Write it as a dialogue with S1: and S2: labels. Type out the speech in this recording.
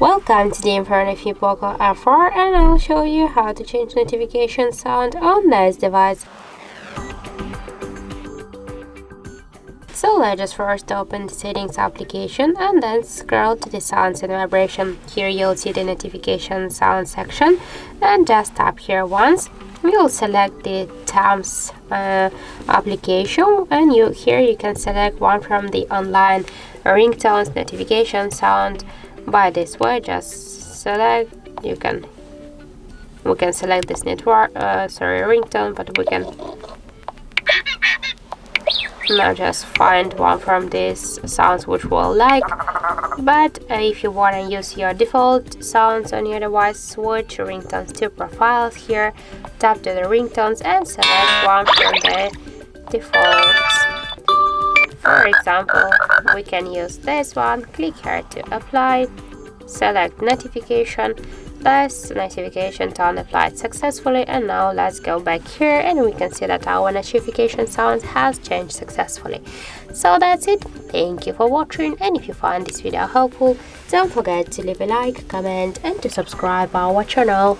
S1: Welcome to the informative POCO F4, and I'll show you how to change notification sound on this device. So let's just first open the settings application and then scroll to the sounds and vibration. Here you'll see the notification sound section, and just tap here once. We'll select the Tams application, and here you can select one from the online ringtones notification sound. By this way, just select. We can select this network ringtone, but we can now just find one from these sounds which we'll like. But if you want to use your default sounds on your device, switch ringtones to profiles. Here tap to the ringtones and select one from the defaults. For example, we can use this one. Click here to apply, select notification. This notification tone applied successfully, and now let's go back here and we can see that our notification sound has changed successfully. So that's it. Thank you for watching, and if you find this video helpful, don't forget to leave a like, comment and to subscribe our channel.